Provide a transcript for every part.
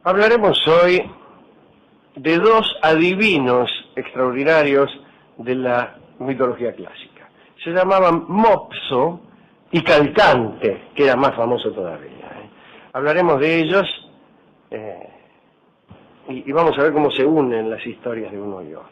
Hablaremos hoy de dos adivinos extraordinarios de la mitología clásica. Se llamaban Mopso y Calcante, que era más famoso todavía. Hablaremos de ellos y vamos a ver cómo se unen las historias de uno y otro.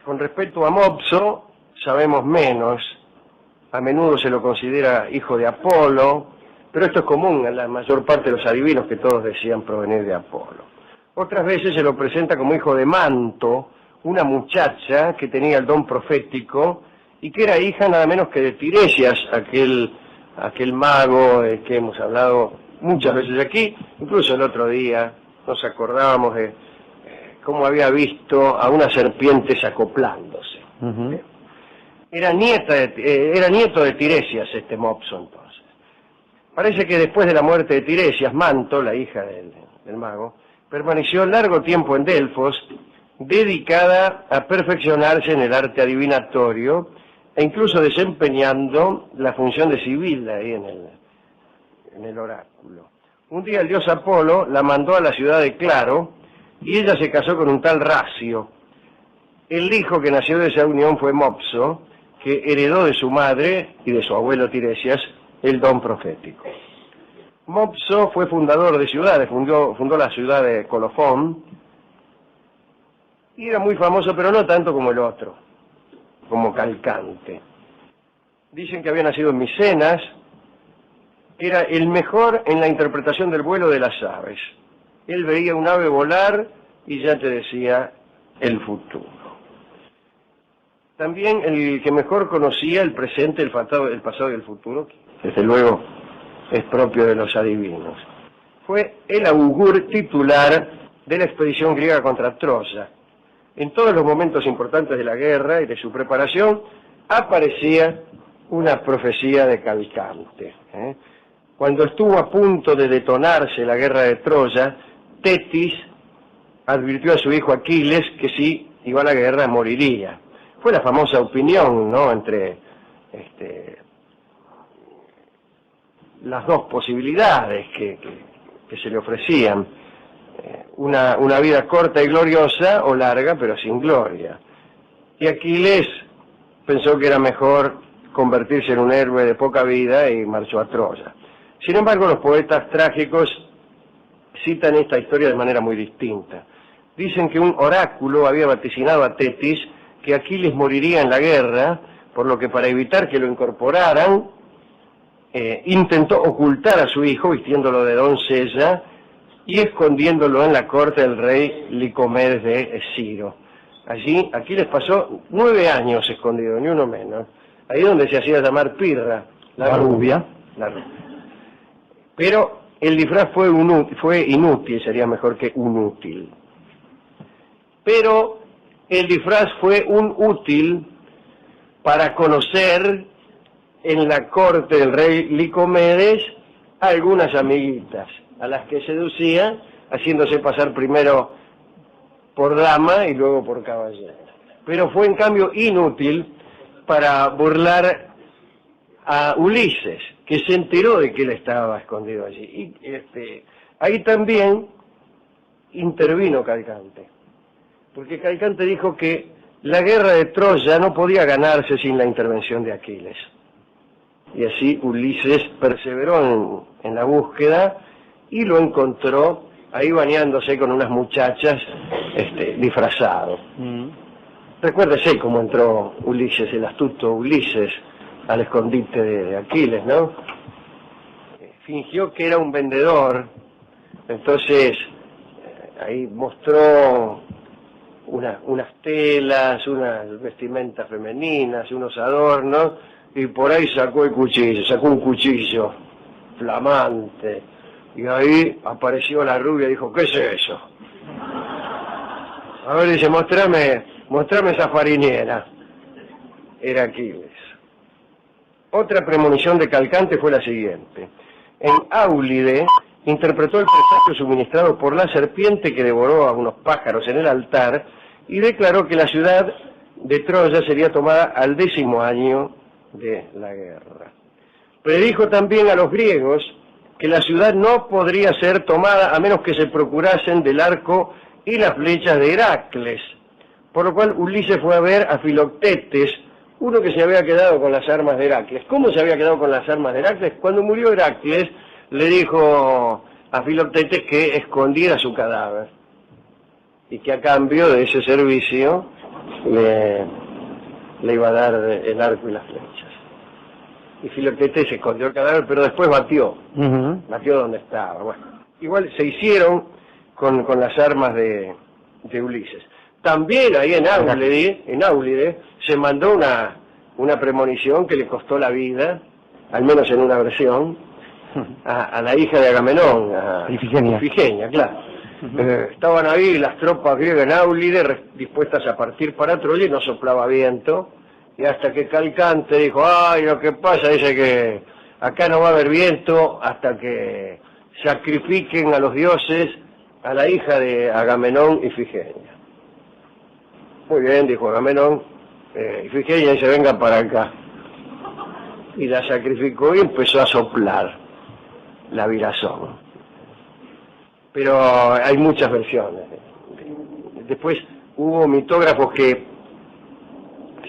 Con respecto a Mopso, sabemos menos. A menudo se lo considera hijo de Apolo, pero esto es común en la mayor parte de los adivinos, que todos decían provenir de Apolo. Otras veces se lo presenta como hijo de Manto, una muchacha que tenía el don profético y que era hija nada menos que de Tiresias, aquel mago que hemos hablado muchas veces aquí. Incluso el otro día nos acordábamos de cómo había visto a unas serpientes acoplándose. Era nieto de Tiresias este Mopso entonces. Parece que después de la muerte de Tiresias, Manto, la hija del mago, permaneció largo tiempo en Delfos, dedicada a perfeccionarse en el arte adivinatorio e incluso desempeñando la función de Sibila ahí en el oráculo. Un día el dios Apolo la mandó a la ciudad de Claro y ella se casó con un tal Racio. El hijo que nació de esa unión fue Mopso, que heredó de su madre y de su abuelo Tiresias el don profético. Mopso fue fundador de ciudades, fundó la ciudad de Colofón, y era muy famoso, pero no tanto como el otro, como Calcante. Dicen que había nacido en Micenas, era el mejor en la interpretación del vuelo de las aves. Él veía un ave volar y ya te decía el futuro. También el que mejor conocía el presente, el pasado y el futuro, desde luego es propio de los adivinos. Fue el augur titular de la expedición griega contra Troya. En todos los momentos importantes de la guerra y de su preparación aparecía una profecía de Calcante. Cuando estuvo a punto de detonarse la guerra de Troya, Tetis advirtió a su hijo Aquiles que si iba a la guerra moriría. Fue la famosa opinión, ¿no?, entre las dos posibilidades que se le ofrecían, una vida corta y gloriosa o larga pero sin gloria. Y Aquiles pensó que era mejor convertirse en un héroe de poca vida y marchó a Troya. Sin embargo, los poetas trágicos citan esta historia de manera muy distinta. Dicen que un oráculo había vaticinado a Tetis que Aquiles moriría en la guerra, por lo que para evitar que lo incorporaran, intentó ocultar a su hijo vistiéndolo de doncella y escondiéndolo en la corte del rey Licomedes de Esciro. Allí Aquiles pasó 9 años escondido, ni uno menos, ahí donde se hacía llamar Pirra, la rubia. Pero el disfraz fue inútil, sería mejor que inútil. Pero el disfraz fue un útil para conocer en la corte del rey Licomedes a algunas amiguitas, a las que seducía, haciéndose pasar primero por dama y luego por caballero. Pero fue en cambio inútil para burlar a Ulises, que se enteró de que él estaba escondido allí. Y ahí también intervino Calcante, porque Calcante dijo que la guerra de Troya no podía ganarse sin la intervención de Aquiles. Y así Ulises perseveró en la búsqueda y lo encontró ahí bañándose con unas muchachas disfrazado. Recuérdese cómo entró Ulises, el astuto Ulises, al escondite de Aquiles, ¿no? Fingió que era un vendedor, entonces ahí mostró unas telas, unas vestimentas femeninas, unos adornos, y por ahí sacó un cuchillo flamante, y ahí apareció la rubia y dijo, ¿qué es eso? A ver, dice, mostrame esa farinera. Era Aquiles. Otra premonición de Calcante fue la siguiente. En Áulide interpretó el presagio suministrado por la serpiente que devoró a unos pájaros en el altar y declaró que la ciudad de Troya sería tomada al 10º año de la guerra. Predijo también a los griegos que la ciudad no podría ser tomada a menos que se procurasen del arco y las flechas de Heracles, por lo cual Ulises fue a ver a Filoctetes, uno que se había quedado con las armas de Heracles. ¿Cómo se había quedado con las armas de Heracles? Cuando murió Heracles, le dijo a Filoctetes que escondiera su cadáver y que a cambio de ese servicio le iba a dar el arco y las flechas. Y Filoctetes escondió el cadáver, pero después batió donde estaba. Bueno, igual se hicieron con las armas de Ulises. También ahí en Áulide se mandó una premonición que le costó la vida, al menos en una versión, a la hija de Agamenón, a Ifigenia, claro. Estaban ahí las tropas griegas en Áulide dispuestas a partir para Troya y no soplaba viento, y hasta que Calcante dijo, ay, lo que pasa es que acá no va a haber viento hasta que sacrifiquen a los dioses a la hija de Agamenón, Ifigenia. Muy bien, dijo Agamenón, Ifigenia dice, venga para acá. Y la sacrificó y empezó a soplar la virazón. Pero hay muchas versiones. Después hubo mitógrafos que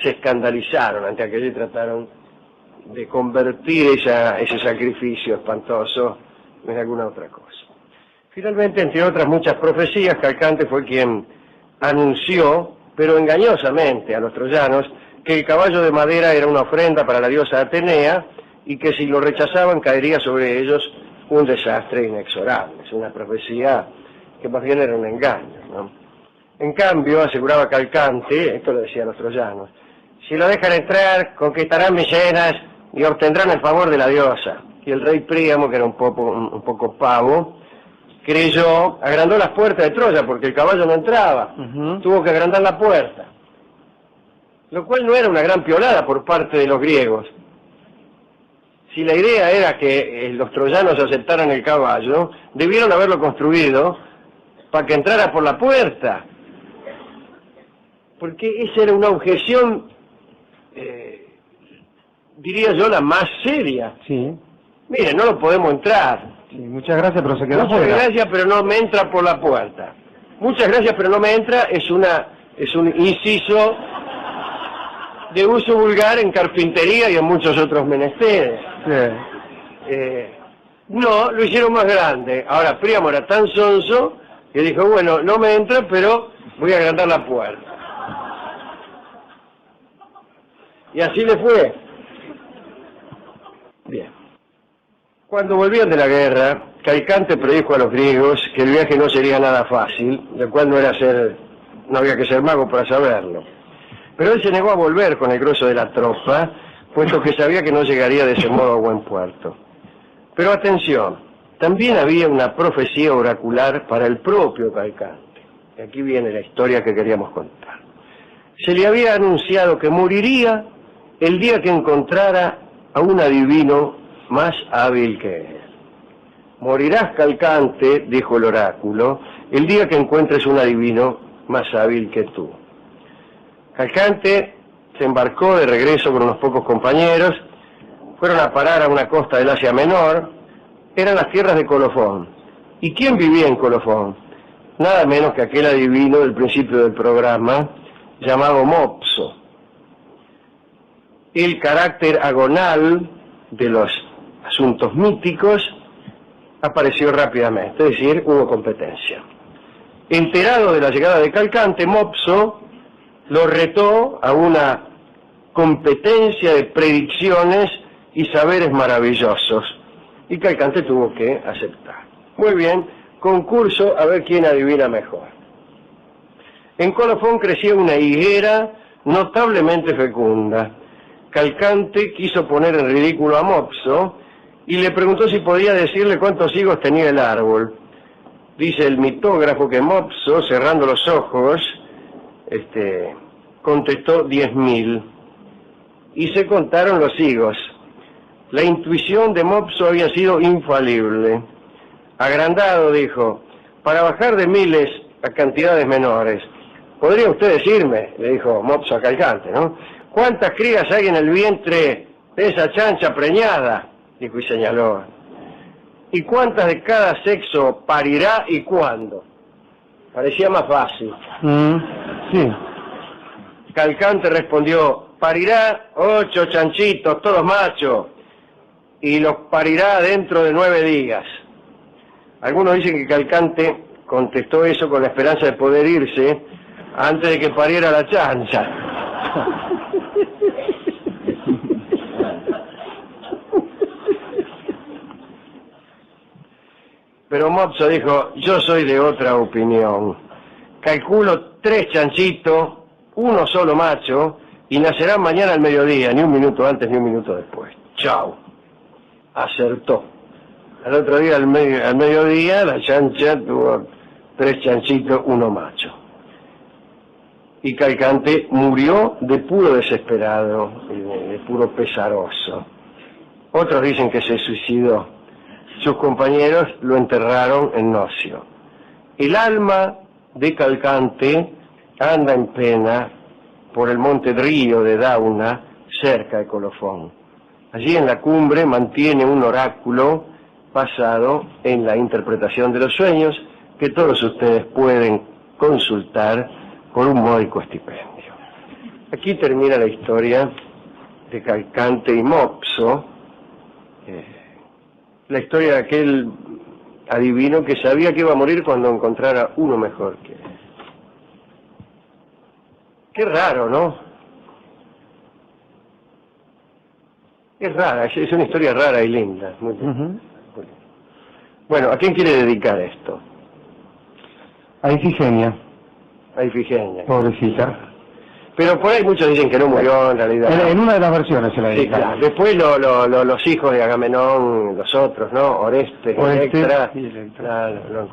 se escandalizaron ante aquello y trataron de convertir ese sacrificio espantoso en alguna otra cosa. Finalmente, entre otras muchas profecías, Calcante fue quien anunció, pero engañosamente a los troyanos, que el caballo de madera era una ofrenda para la diosa Atenea y que si lo rechazaban caería sobre ellos un desastre inexorable. Es una profecía que más bien era un engaño, ¿no? En cambio, aseguraba Calcante, esto lo decían los troyanos, si lo dejan entrar, conquistarán Micenas y obtendrán el favor de la diosa. Y el rey Príamo, que era un poco pavo, creyó, agrandó las puertas de Troya porque el caballo no entraba, tuvo que agrandar la puerta, lo cual no era una gran piolada por parte de los griegos. Si la idea era que los troyanos aceptaran el caballo, debieron haberlo construido para que entrara por la puerta, porque esa era una objeción, diría yo, la más seria. Sí. Mire, no lo podemos entrar. Sí, muchas gracias, pero se quedó Muchas fuera. gracias, pero no me entra por la puerta. Muchas gracias, pero no me entra es un inciso de uso vulgar en carpintería y en muchos otros menesteres. Sí. No, lo hicieron más grande. Ahora, Príamo era tan sonso que dijo, bueno, no me entra, pero voy a agrandar la puerta. Y así le fue. Bien. Cuando volvían de la guerra, Calcante predijo a los griegos que el viaje no sería nada fácil, lo cual no había que ser mago para saberlo. Pero él se negó a volver con el grosso de la tropa, puesto que sabía que no llegaría de ese modo a buen puerto. Pero atención, también había una profecía oracular para el propio Calcante. Y aquí viene la historia que queríamos contar. Se le había anunciado que moriría el día que encontrara a un adivino más hábil que él. Morirás, Calcante, dijo el oráculo, el día que encuentres un adivino más hábil que tú. Calcante se embarcó de regreso con unos pocos compañeros, fueron a parar a una costa del Asia Menor, eran las tierras de Colofón. ¿Y quién vivía en Colofón? Nada menos que aquel adivino del principio del programa, llamado Mopso. El carácter agonal de los asuntos míticos apareció rápidamente, es decir, hubo competencia. Enterado de la llegada de Calcante, Mopso lo retó a una competencia de predicciones y saberes maravillosos, y Calcante tuvo que aceptar. Muy bien, concurso a ver quién adivina mejor. En Colofón crecía una higuera notablemente fecunda. Calcante quiso poner en ridículo a Mopso y le preguntó si podía decirle cuántos higos tenía el árbol. Dice el mitógrafo que Mopso, cerrando los ojos, contestó 10.000 y se contaron los higos. La intuición de Mopso había sido infalible. Agrandado, dijo, para bajar de miles a cantidades menores. ¿Podría usted decirme, le dijo Mopso a Calcante, ¿no?, cuántas crías hay en el vientre de esa chancha preñada? Dijo y señaló. ¿Y cuántas de cada sexo parirá y cuándo? Parecía más fácil. Sí. Calcante respondió, parirá 8 chanchitos, todos machos, y los parirá dentro de 9 días. Algunos dicen que Calcante contestó eso con la esperanza de poder irse antes de que pariera la chancha. Pero Mopso dijo, yo soy de otra opinión. Calculo 3 chanchitos, 1 solo macho, y nacerán mañana al mediodía, ni un minuto antes ni un minuto después. Chao. Acertó. Al otro día, al mediodía, la chancha tuvo 3 chanchitos, 1 macho. Y Calcante murió de puro desesperado, de puro pesaroso. Otros dicen que se suicidó. Sus compañeros lo enterraron en Nocio. El alma de Calcante anda en pena por el monte Río de Dauna, cerca de Colofón. Allí en la cumbre mantiene un oráculo basado en la interpretación de los sueños que todos ustedes pueden consultar por un módico estipendio. Aquí termina la historia de Calcante y Mopso, la historia de aquel adivino que sabía que iba a morir cuando encontrara uno mejor que él. Qué raro, ¿no? Es rara, es una historia rara y linda. Muy bien. Bueno, ¿a quién quiere dedicar esto? A Ifigenia. A Ifigenia. Pobrecita. Pero por ahí muchos dicen que no murió en realidad. En una de las versiones se la dedica. Sí, claro. Después los hijos de Agamenón, los otros, ¿no? Oreste y Electra, la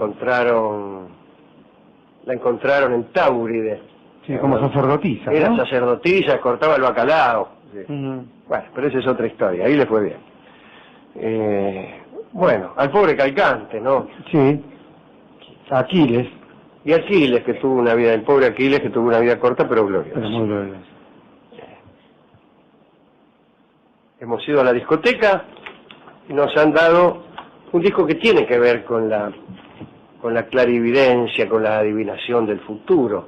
encontraron en Táuride. Sí, como sacerdotisa, Era ¿no? sacerdotisa, cortaba el bacalao. Sí. Bueno, pero esa es otra historia, ahí le fue bien. Bueno, al pobre Calcante, ¿no? Sí. Aquiles. Y Aquiles, que tuvo una vida, el pobre Aquiles, que tuvo una vida corta pero gloriosa. Pero muy gloriosa. Hemos ido a la discoteca y nos han dado un disco que tiene que ver con la clarividencia, con la adivinación del futuro,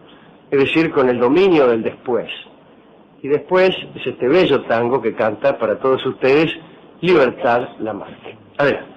es decir, con el dominio del después. Y después es este bello tango que canta para todos ustedes Libertad Lamarque. Adelante.